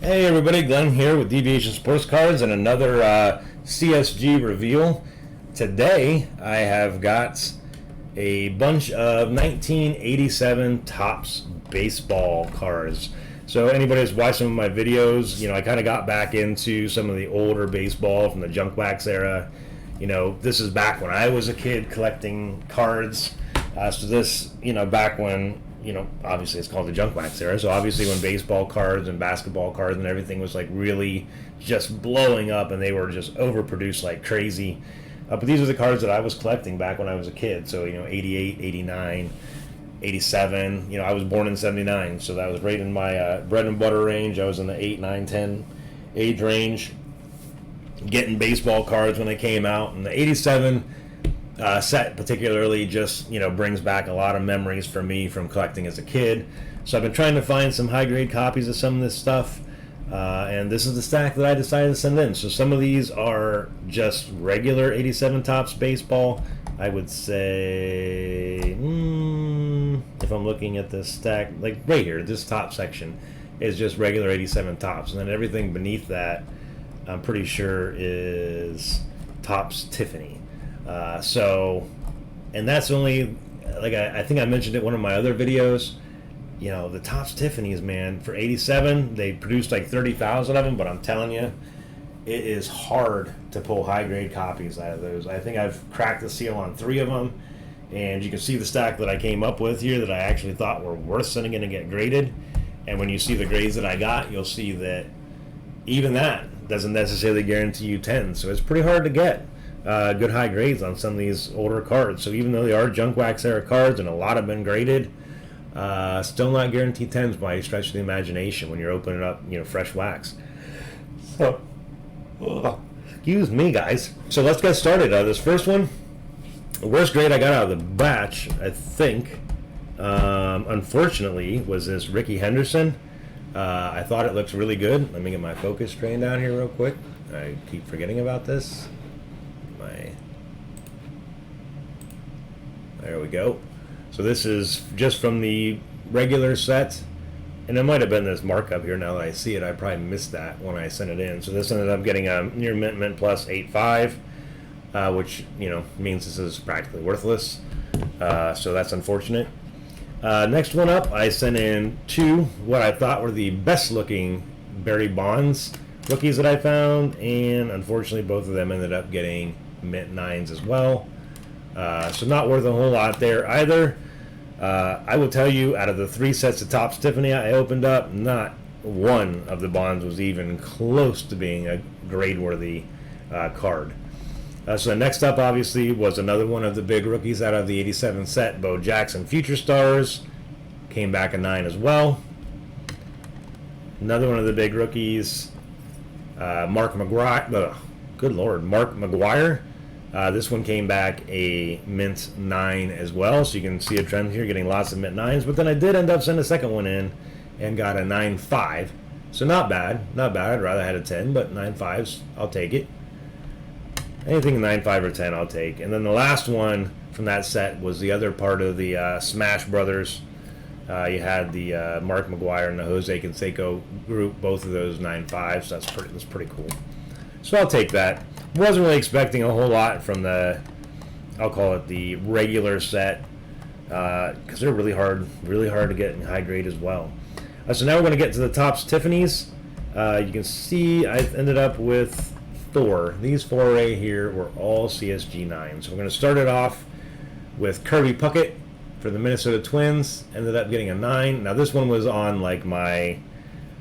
Hey everybody, Glenn here with Deviation Sports Cards and another CSG reveal. Today I have got a bunch of 1987 Topps baseball cards. So anybody who's watched some of my videos, I kind of got back into some of the older baseball from the junk wax era. This is back when I was a kid collecting cards. So this, back when obviously it's called the junk wax era. So obviously when baseball cards and basketball cards and everything was like really just blowing up and they were just overproduced like crazy. But these are the cards that I was collecting back when I was a kid. So, 88, 89, 87. I was born in 79. So that was right in my bread and butter range. I was in the 8, 9, 10 age range. Getting baseball cards when they came out. And the 87 set particularly just brings back a lot of memories for me from collecting as a kid. So I've been trying to find some high grade copies of some of this stuff, and this is the stack that I decided to send in. So some of these are just regular 87 Topps baseball. I would say if I'm looking at this stack, like right here, this top section is just regular 87 Topps, and then everything beneath that I'm pretty sure is Topps Tiffany. And that's only, like I think I mentioned it in one of my other videos, the Topps Tiffany's, man, for 87, they produced like 30,000 of them, but I'm telling you, it is hard to pull high-grade copies out of those. I think I've cracked the seal on 3 of them, and you can see the stack that I came up with here that I actually thought were worth sending in to get graded, and when you see the grades that I got, you'll see that even that doesn't necessarily guarantee you 10, so it's pretty hard to get good high grades on some of these older cards. So even though they are junk wax era cards and a lot have been graded, still not guaranteed 10s by any stretch of the imagination when you're opening up fresh wax. So excuse me, guys. So let's get started. This first one, the worst grade I got out of the batch, I think, unfortunately, was this Ricky Henderson. I thought it looks really good. Let me get my focus strain down here real quick. I keep forgetting about this. There we go. So this is just from the regular set, and it might have been this markup here. Now that I see it, I probably missed that when I sent it in. So this ended up getting a near mint plus 8.5, which means this is practically worthless. So that's unfortunate. Next one up, I sent in 2 what I thought were the best looking Barry Bonds rookies that I found, and unfortunately both of them ended up getting mint 9s as well. So not worth a whole lot there either. I will tell you, out of the 3 sets of Topps Tiffany I opened up, not one of the Bonds was even close to being a grade-worthy card. So next up, obviously, was another one of the big rookies out of the 87 set, Bo Jackson Future Stars. Came back a 9 as well. Another one of the big rookies, Mark McGwire. Good Lord, Mark McGwire. This one came back a mint 9 as well, so you can see a trend here, getting lots of mint 9s. But then I did end up sending a second one in and got a 9.5. So not bad. I'd rather had a 10, but 9.5s, I'll take it. Anything 9.5 or 10, I'll take. And then the last one from that set was the other part of the Smash Brothers. You had the Mark McGwire and the Jose Canseco group, both of those 9.5s. So that's pretty cool. So I'll take that. Wasn't really expecting a whole lot from I'll call it the regular set, because they're really hard to get in high grade as well. So now we're going to get to the Topps Tiffany's. You can see I ended up with 4. These 4 right here were all CSG 9s. So we're going to start it off with Kirby Puckett for the Minnesota Twins. Ended up getting a 9. Now this one was on like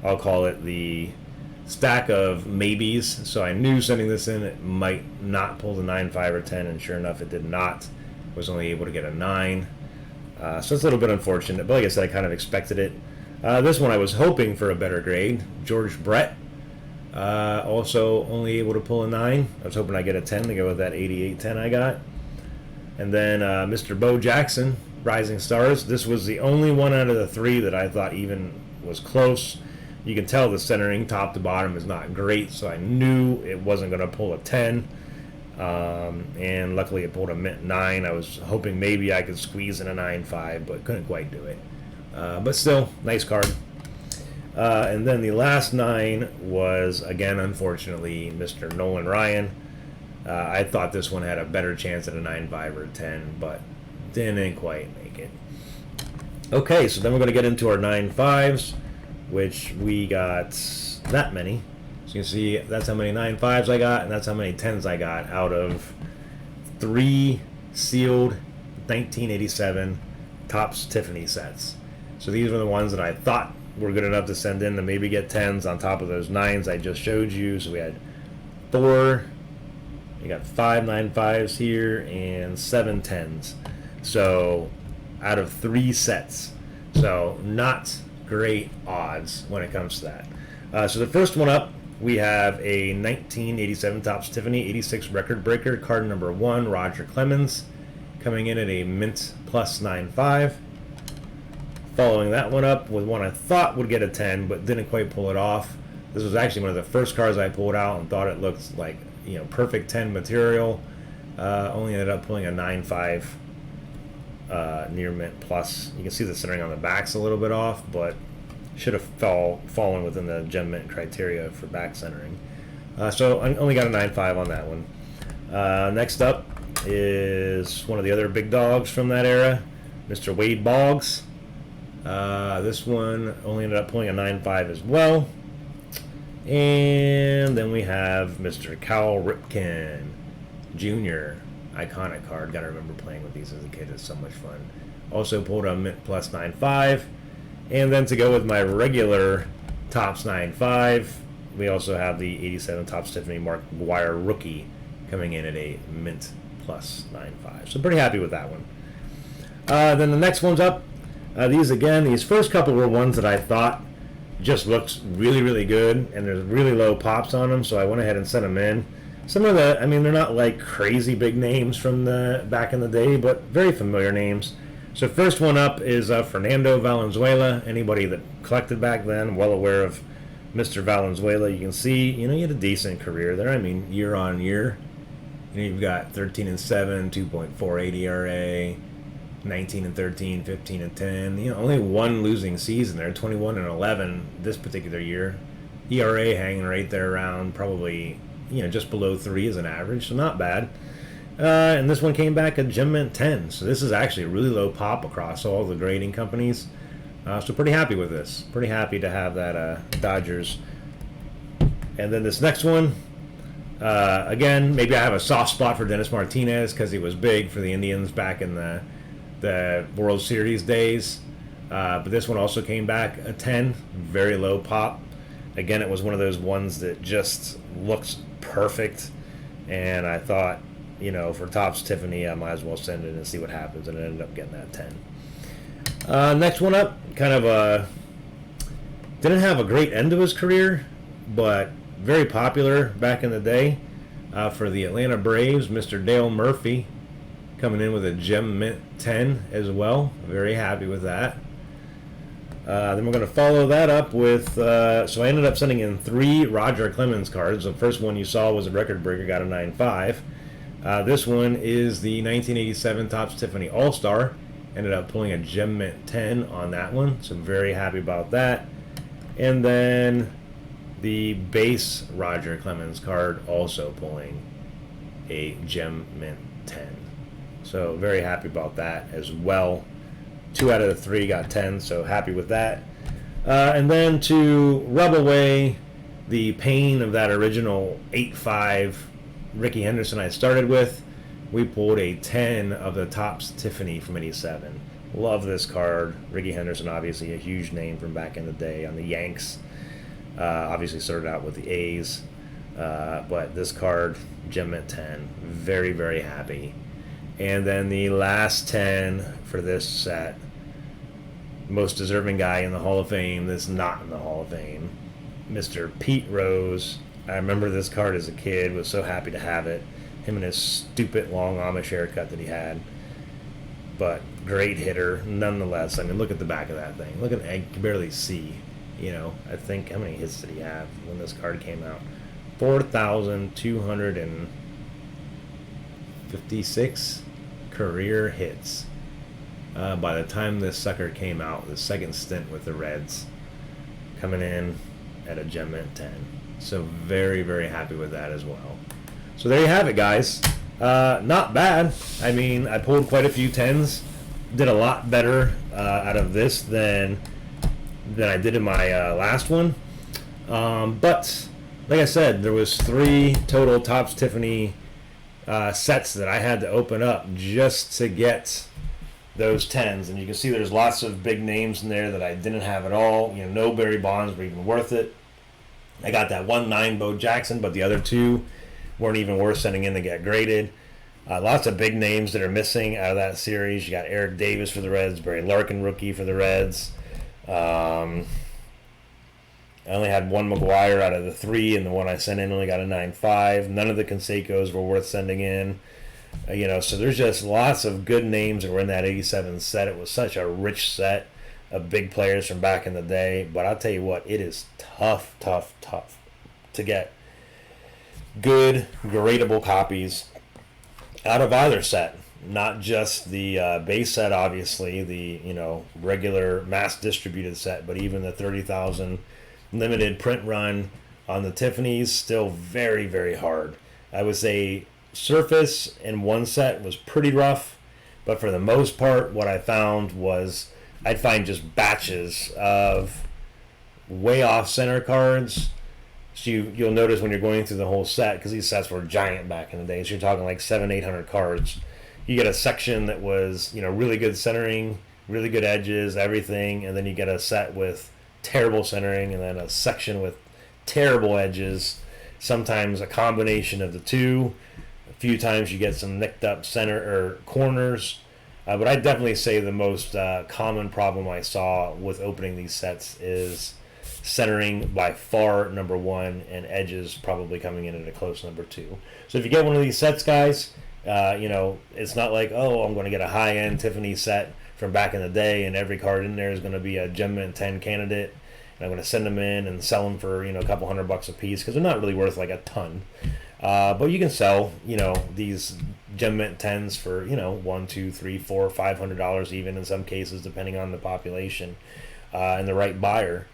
I'll call it the stack of maybes, so I knew sending this in it might not pull the 9.5 or 10, and sure enough it did not. Was only able to get a 9, so it's a little bit unfortunate, but like I said, I kind of expected it. This one I was hoping for a better grade. George Brett, also only able to pull a 9. I was hoping I'd get a 10 to go with that 88-10 I got. And then Mr. Bo Jackson, Rising Stars. This was the only one out of the 3 that I thought even was close. You can tell the centering top to bottom is not great, so I knew it wasn't going to pull a 10. And luckily it pulled a mint 9. I was hoping maybe I could squeeze in a 9.5, but couldn't quite do it. But still, nice card. And then the last 9 was, again, unfortunately, Mr. Nolan Ryan. I thought this one had a better chance at a 9.5 or a 10, but didn't quite make it. Okay, so then we're going to get into our 9.5s, which we got that many. So you can see that's how many 9.5s I got, and that's how many 10s I got out of 3 sealed 1987 Topps Tiffany sets. So these are the ones that I thought were good enough to send in to maybe get 10s on top of those 9s I just showed you. So we had 4, we got 5 9.5s here, and 7 10s. So out of 3 sets. So not great odds when it comes to that. So the first one up, we have a 1987 Topps Tiffany 86 record breaker, card number 1, Roger Clemens, coming in at a mint plus 9.5. Following that one up with one I thought would get a 10, but didn't quite pull it off. This was actually one of the first cards I pulled out and thought it looked like, you know, perfect 10 material. Only ended up pulling a 9.5 near mint plus. You can see the centering on the back's a little bit off, but should have fallen within the gem mint criteria for back centering. So I only got a 9.5 on that one. Next up is one of the other big dogs from that era, Mr. Wade Boggs. This one only ended up pulling a 9.5 as well. And then we have Mr. Cal Ripken Jr. Iconic card. Gotta remember playing with these as a kid. It's so much fun. Also pulled a mint plus 9.5. And then to go with my regular Topps 9.5, we also have the 87 Topps Tiffany Mark McGwire rookie coming in at a mint plus 9.5. So pretty happy with that one. Then the next one's up. These first couple were ones that I thought just looked really, really good, and there's really low pops on them, so I went ahead and sent them in. Some of the, I mean, they're not like crazy big names from the back in the day, but very familiar names. So first one up is Fernando Valenzuela. Anybody that collected back then, well aware of Mr. Valenzuela. You can see, you know, he had a decent career there. I mean, year on year. You know, you've got 13-7, 2.48 ERA, 19-13, 15-10. You know, only one losing season there, 21-11 this particular year. ERA hanging right there around probably, you know, just below 3 as an average, so not bad. And this one came back at Gem Mint 10, so this is actually a really low pop across all the grading companies. So pretty happy with this. Pretty happy to have that Dodgers. And then this next one, again, maybe I have a soft spot for Dennis Martinez because he was big for the Indians back in the World Series days. But this one also came back a 10, very low pop. Again, it was one of those ones that just looks perfect, and I thought, you know, for Topps Tiffany, I might as well send it and see what happens, and it ended up getting that 10. Next one up, kind of didn't have a great end to his career, but very popular back in the day for the Atlanta Braves, Mr. Dale Murphy, coming in with a Gem Mint 10 as well. Very happy with that. Then we're going to follow that up with, so I ended up sending in 3 Roger Clemens cards. The first one you saw was a record breaker, got a 9.5. This one is the 1987 Topps Tiffany All-Star. Ended up pulling a Gem Mint 10 on that one, so I'm very happy about that. And then the base Roger Clemens card also pulling a Gem Mint 10. So very happy about that as well. 2 out of the 3 got 10, so happy with that. And then to rub away the pain of that original 8.5 Ricky Henderson I started with, we pulled a 10 of the Topps Tiffany from 87. Love this card. Ricky Henderson, obviously a huge name from back in the day on the Yanks. Obviously started out with the A's. But this card, Gem Mint 10, very, very happy. And then the last 10 for this set, most deserving guy in the Hall of Fame that's not in the Hall of Fame, Mr. Pete Rose. I remember this card as a kid, was so happy to have it. Him and his stupid long Amish haircut that he had. But great hitter, nonetheless. I mean, look at the back of that thing. Look at, I can barely see. You know, I think, how many hits did he have when this card came out? 4,256 career hits. By the time this sucker came out, the second stint with the Reds. coming in at a Gem Mint 10. So very, very happy with that as well. So there you have it, guys. Not bad. I mean, I pulled quite a few 10s. Did a lot better out of this than I did in my last one. But like I said, there was 3 total Topps Tiffany sets that I had to open up just to get those 10s, and you can see there's lots of big names in there that I didn't have at all. You know, no Barry Bonds were even worth it. I got that 1/9 Bo Jackson, but the other 2 weren't even worth sending in to get graded. Lots of big names that are missing out of that series. You got Eric Davis for the Reds, Barry Larkin rookie for the Reds. I only had 1 McGuire out of the 3, and the one I sent in only got a 9.5. None of the Canseco's were worth sending in. You know, so there's just lots of good names that were in that 87 set. It was such a rich set of big players from back in the day. But I'll tell you what, it is tough to get good, gradable copies out of either set. Not just the base set, obviously, the, you know, regular mass distributed set, but even the 30,000 limited print run on the Tiffany's, still very, very hard. I would say surface in one set was pretty rough, but for the most part, what I found was I'd find just batches of way off center cards. So you'll notice when you're going through the whole set, because these sets were giant back in the day, so you're talking like 700-800 cards. You get a section that was, you know, really good centering, really good edges, everything, and then you get a set with terrible centering, and then a section with terrible edges. Sometimes a combination of the two. A few times you get some nicked up center or corners. But I'd definitely say the most common problem I saw with opening these sets is centering by far number 1, and edges probably coming in at a close number 2. So if you get one of these sets, guys, you know, it's not like, oh, I'm going to get a high-end Tiffany set from back in the day and every card in there is going to be a Gem Mint 10 candidate, and I'm going to send them in and sell them for, you know, a couple $100 a piece, because they're not really worth like a ton. But you can sell, you know, these Gem Mint 10s for, you know, $100, $200, $300, $400, $500 even in some cases, depending on the population and the right buyer.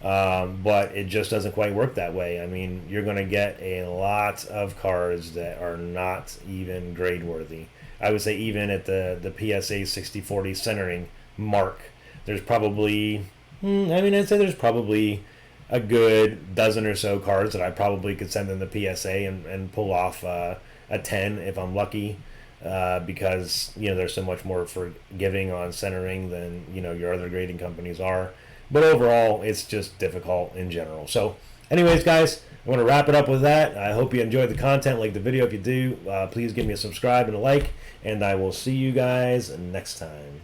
But it just doesn't quite work that way. I mean, you're going to get a lot of cards that are not even grade worthy. I would say even at the PSA 60/40 centering mark, there's probably, I'd say there's probably a good dozen or so cards that I probably could send in the PSA and pull off a 10 if I'm lucky, because, you know, there's so much more forgiving on centering than, you know, your other grading companies are. But overall, it's just difficult in general. So anyways, guys, I'm going to wrap it up with that. I hope you enjoyed the content. Like the video if you do. Please give me a subscribe and a like, and I will see you guys next time.